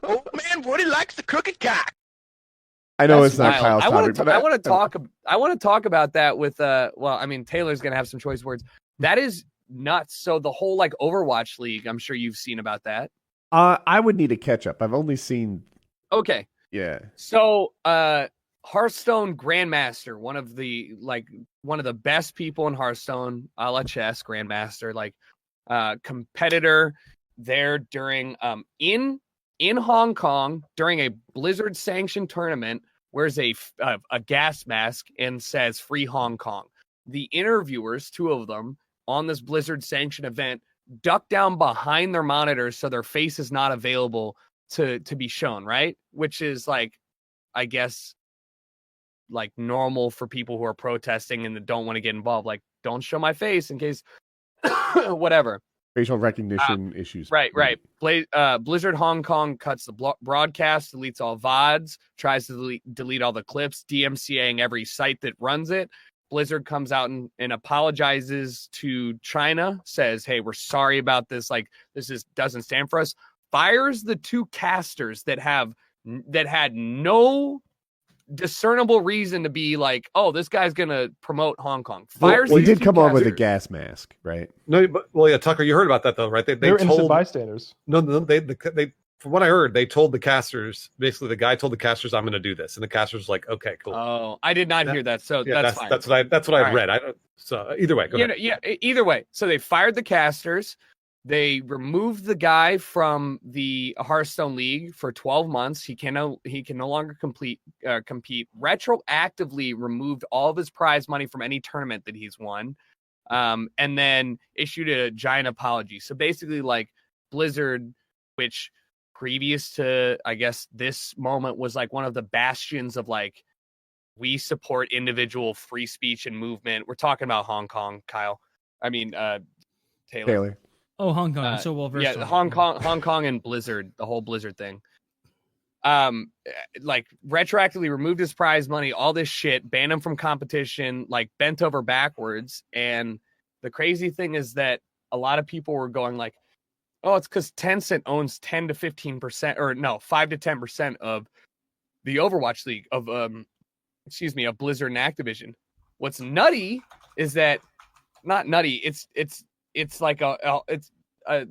Old man Woody likes the crooked cock. I know That's it's not wild. Kyle's topic, I want to talk about that with well, I mean, Taylor's gonna have some choice words. That is nuts. So the whole like Overwatch League, I'm sure you've seen about that. I would need a catch up. I've only seen. Okay. Yeah. So Hearthstone Grandmaster, one of the best people in Hearthstone, a la chess, Grandmaster, like competitor there during in Hong Kong during a Blizzard sanctioned tournament, wears a gas mask and says "Free Hong Kong." The interviewers, two of them on this Blizzard sanctioned event, duck down behind their monitors so their face is not available to be shown, right? Which is like, I guess, like normal for people who are protesting and don't want to get involved. Like, don't show my face in case whatever. Facial recognition issues. Right. Blizzard Hong Kong cuts the broadcast, deletes all VODs, tries to delete all the clips, DMCAing every site that runs it. Blizzard comes out and apologizes to China, says, hey, we're sorry about this. Like, doesn't stand for us. Fires the two casters that had no discernible reason to be like, oh, this guy's gonna promote Hong Kong. Fires. Well, he these did two come on with a casters. gas mask, right? No, but yeah, Tucker, you heard about that though, right? They They're innocent told bystanders. no, they from what I heard, they told the casters, basically the guy told the casters, I'm going to do this, and the casters like, okay, cool. Oh, I did not hear that. So yeah, that's fine. That's what I All read. I don't. So either way, go ahead. Yeah, either way. So they fired the casters. They removed the guy from the Hearthstone League for 12 months. He can no longer compete. Retroactively removed all of his prize money from any tournament that he's won, and then issued a giant apology. So basically, like Blizzard, which previous to, I guess, this moment was like one of the bastions of like, we support individual free speech and movement. We're talking about Hong Kong, Kyle. I mean, Taylor. Oh, Hong Kong. So well versed. Yeah, Hong Kong and Blizzard, the whole Blizzard thing. Like retroactively removed his prize money, all this shit, banned him from competition, like bent over backwards. And the crazy thing is that a lot of people were going like, oh, it's because Tencent owns 10 to 15%, or no, 5 to 10% of the Overwatch League of of Blizzard and Activision. What's nutty is that not nutty. It's like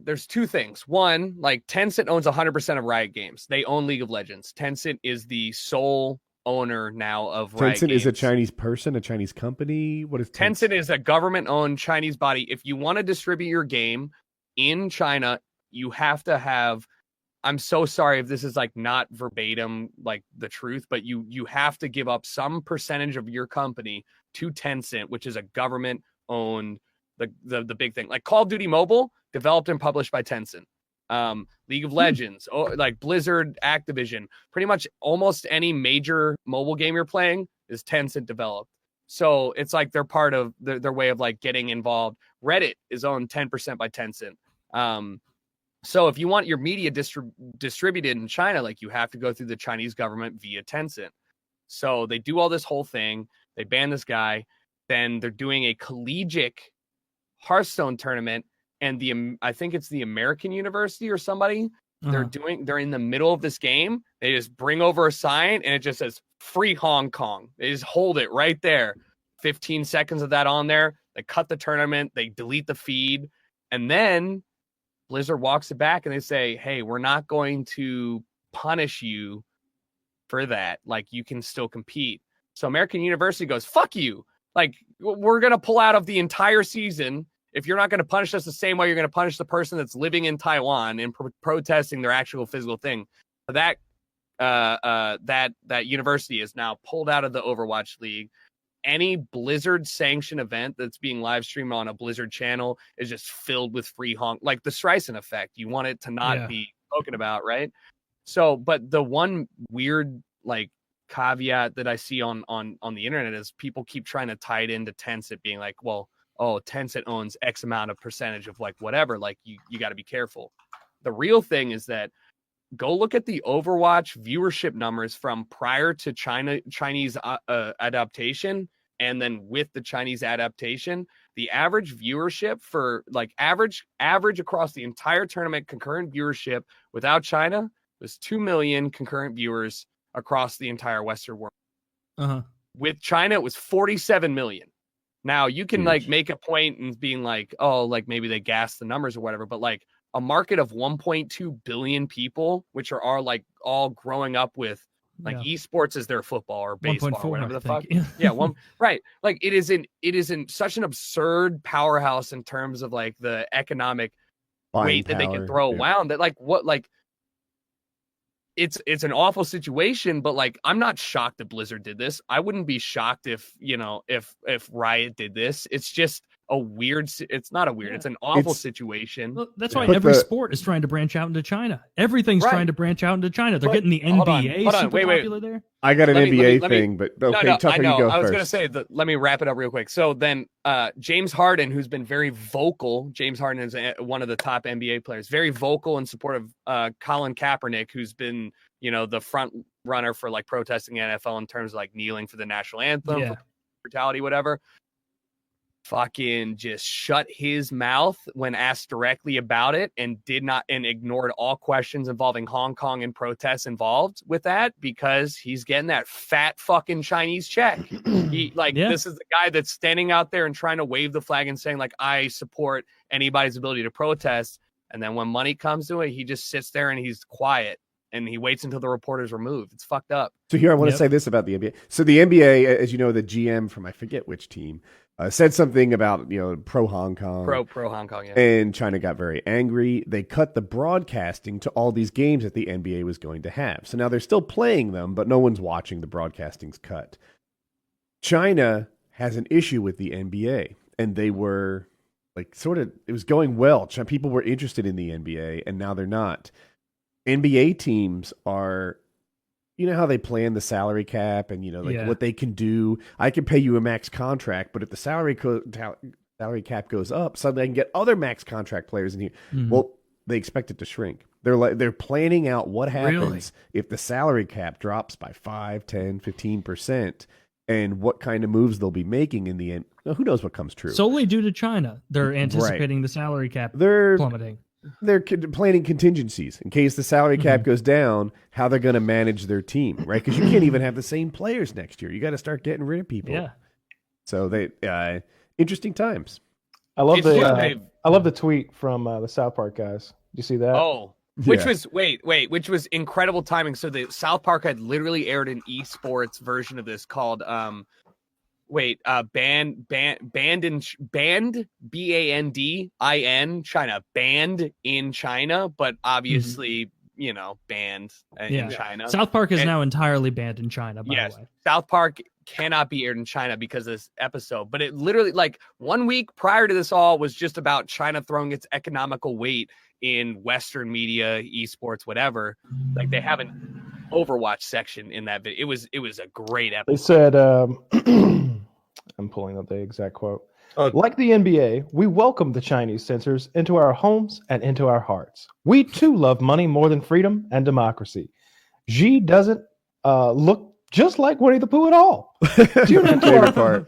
there's two things. One, like Tencent owns 100% of Riot Games. They own League of Legends. Tencent is the sole owner now of Riot Tencent Games. is a Chinese person, a Chinese company. What is Tencent is a government-owned Chinese body. If you want to distribute your game in China, you have to have, I'm so sorry if this is like not verbatim like the truth, but you have to give up some percentage of your company to Tencent, which is a government-owned, the big thing. Like Call of Duty Mobile, developed and published by Tencent. League of Legends, like Blizzard, Activision, pretty much almost any major mobile game you're playing is Tencent developed. So it's like they're part of their way of like getting involved. Reddit is owned 10% by Tencent. So if you want your media distributed in China, like you have to go through the Chinese government via Tencent. So they do all this whole thing. They ban this guy. Then they're doing a collegiate Hearthstone tournament, and I think it's the American University or somebody. They're in the middle of this game. They just bring over a sign and it just says "Free Hong Kong." They just hold it right there. 15 seconds of that on there. They cut the tournament. They delete the feed, and then Blizzard walks it back and they say, hey, we're not going to punish you for that. Like, you can still compete. So American University goes, fuck you. Like, we're going to pull out of the entire season. If you're not going to punish us the same way you're going to punish the person that's living in Taiwan and protesting their actual physical thing. That university is now pulled out of the Overwatch League. Any Blizzard sanctioned event that's being live streamed on a Blizzard channel is just filled with free honk, like the Streisand effect. You want it to not be spoken about, right? So, but the one weird like caveat that I see on the internet is people keep trying to tie it into Tencent being like, well, oh, Tencent owns X amount of percentage of like whatever. Like you got to be careful. The real thing is that go look at the Overwatch viewership numbers from prior to Chinese adaptation, and then with the Chinese adaptation, the average viewership for like average across the entire tournament concurrent viewership without China was 2 million concurrent viewers across the entire Western world. Uh-huh. With China, it was 47 million. Now you can like make a point and being like, oh, like maybe they gassed the numbers or whatever, but like a market of 1.2 billion people, which are like all growing up with like esports as their football or baseball or whatever the fuck. Yeah, right. Like it isn't such an absurd powerhouse in terms of like the economic weight that they can throw around that like what like it's an awful situation, but like I'm not shocked that Blizzard did this. I wouldn't be shocked if Riot did this. It's just a weird. It's not a weird. It's an awful situation. Well, that's why every sport is trying to branch out into China. Everything's trying to branch out into China. They're getting the NBA super popular there. I got an NBA thing, but okay, Tucker, you go first. I was going to say that. Let me wrap it up real quick. So then, James Harden, who's been very vocal. James Harden is one of the top NBA players, very vocal in support of Colin Kaepernick, who's been the front runner for like protesting the NFL in terms of like kneeling for the national anthem, for brutality, whatever. Fucking just shut his mouth when asked directly about it and ignored all questions involving Hong Kong and protests involved with that because he's getting that fat fucking Chinese check. This is the guy that's standing out there and trying to wave the flag and saying like, I support anybody's ability to protest. And then when money comes to it, he just sits there and he's quiet and he waits until the reporter's removed. It's fucked up. So here I want to say this about the NBA. So the NBA, as you know, the GM from I forget which team said something about pro Hong Kong, pro Hong Kong, and China got very angry. They cut the broadcasting to all these games that the NBA was going to have. So now they're still playing them, but no one's watching. The broadcasting's cut. China has an issue with the NBA, and they were like it was going well. People were interested in the NBA, and now they're not. NBA teams are. You know how they plan the salary cap and, what they can do. I can pay you a max contract, but if the salary cap goes up, suddenly I can get other max contract players in here. Mm-hmm. Well, they expect it to shrink. They're planning out what happens if the salary cap drops by 5, 10, 15%, and what kind of moves they'll be making in the end. Now, who knows what comes true? Solely due to China, they're anticipating the salary cap plummeting. They're planning contingencies in case the salary cap goes down, how they're going to manage their team, right? Because you can't even have the same players next year. You got to start getting rid of people. Yeah. So interesting times. I love the tweet from the South Park guys. Did you see that? Oh, which was incredible timing. So the South Park had literally aired an esports version of this called banned BANDIN China, banned in China, but obviously banned in China. South Park is now entirely banned in China, by the way. South Park cannot be aired in China because of this episode, but it literally like 1 week prior to this all was just about China throwing its economical weight in Western media, esports, whatever. Like they have an Overwatch section in that video. It was a great episode. They said I'm pulling up the exact quote. Like the NBA, we welcome the Chinese censors into our homes and into our hearts. We too love money more than freedom and democracy. Xi doesn't look just like Winnie the Pooh at all. Tune into our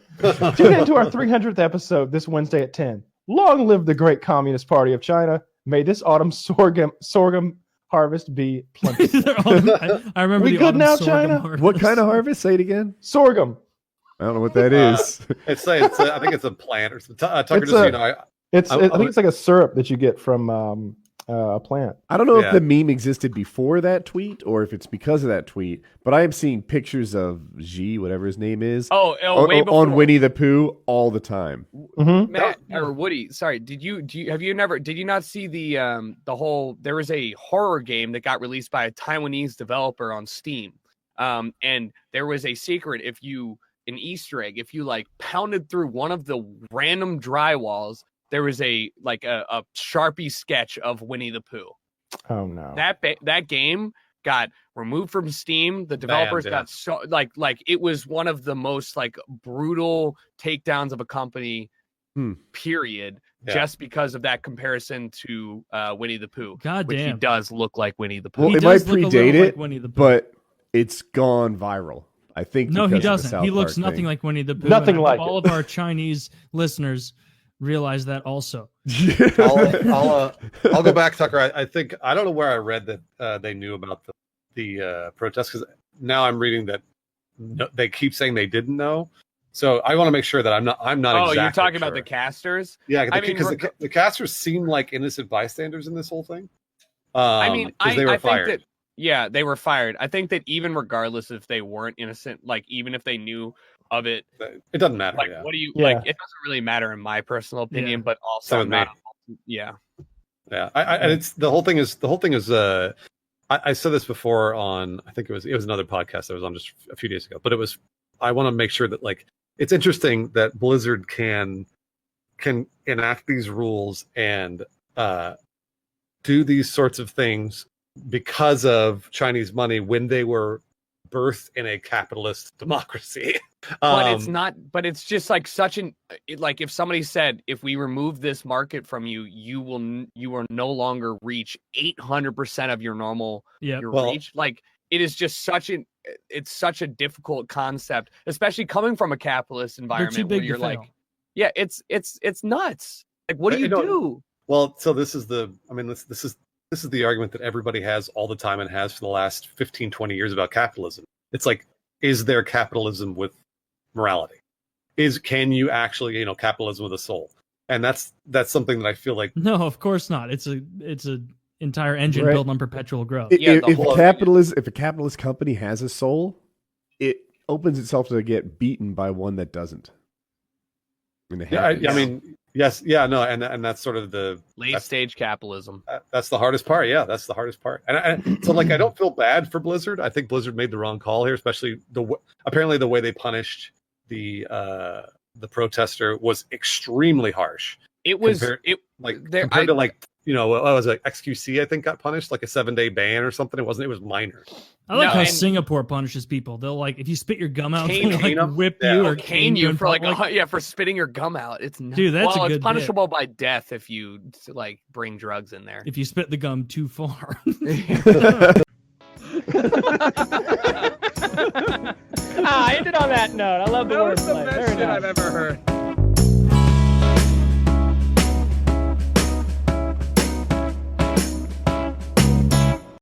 300th episode this Wednesday at 10. Long live the great Communist Party of China. May this autumn sorghum harvest be plentiful. I remember we the good now, sorghum China? harvest. What kind of harvest? Say it again. Sorghum. I don't know what that is. I think it's a plant or something. Tucker, I think it's like a syrup that you get from a plant. I don't know if the meme existed before that tweet or if it's because of that tweet, but I am seeing pictures of Xi, whatever his name is, on Winnie the Pooh all the time. Mm-hmm. Matt or Woody, sorry, did you not see the whole? There was a horror game that got released by a Taiwanese developer on Steam, and there was a secret an Easter egg. If you like pounded through one of the random drywalls, there was a Sharpie sketch of Winnie the Pooh. Oh no! That game got removed from Steam. The developers got so like it was one of the most like brutal takedowns of a company. Period. Yeah. Just because of that comparison to Winnie the Pooh. Which he does look like Winnie the Pooh. Well, it might predate it, but it's gone viral. I think no, he doesn't. He looks nothing like Winnie the Pooh. Nothing like all of our Chinese listeners realize that also. I'll go back, Tucker. I think I don't know where I read that they knew about the protests, because now I'm reading that they keep saying they didn't know. So I want to make sure that I'm not. Oh, exactly you're talking sure. about the casters? Yeah, because the casters seem like innocent bystanders in this whole thing. I they were think fired. that they were fired. I think that even regardless if they weren't innocent, like even if they knew of it, it doesn't matter. Like, what do you like? It doesn't really matter in my personal opinion, but also not. Yeah. And it's the whole thing is. I said this before on, I think it was another podcast that was on just a few days ago, but I want to make sure that, like, it's interesting that Blizzard can enact these rules and do these sorts of things because of Chinese money when they were birthed in a capitalist democracy. But it's not. But it's just like like if somebody said, if we remove this market from you, you will no longer reach 800% of your normal reach. Like, it is just it's such a difficult concept, especially coming from a capitalist environment where you're like, it's nuts. Like, what do you do? Well, so this is the argument that everybody has all the time and has for the last 15, 20 years about capitalism. It's like, is there capitalism with morality? Can you actually, capitalism with a soul? And that's something that I feel like. No, of course not. It's a entire engine built on perpetual growth. If a capitalist company has a soul, it opens itself to get beaten by one that doesn't. Yes, yeah, no, and that's sort of the late stage capitalism. That's the hardest part. Yeah, that's the hardest part. And so, like, I don't feel bad for Blizzard. I think Blizzard made the wrong call here, especially apparently the way they punished the protester was extremely harsh. It was compared to like, what was it, XQC, I think, got punished like a 7-day ban or something. It was minor. I like how Singapore punishes people. They'll, like, if you spit your gum out, they'll like whip you or cane you for for spitting your gum out. It's nuts. Dude, that's it's punishable by death if you like bring drugs in there. If you spit the gum too far. I ended on that note. I love the wordplay. That was the best shit I've ever heard.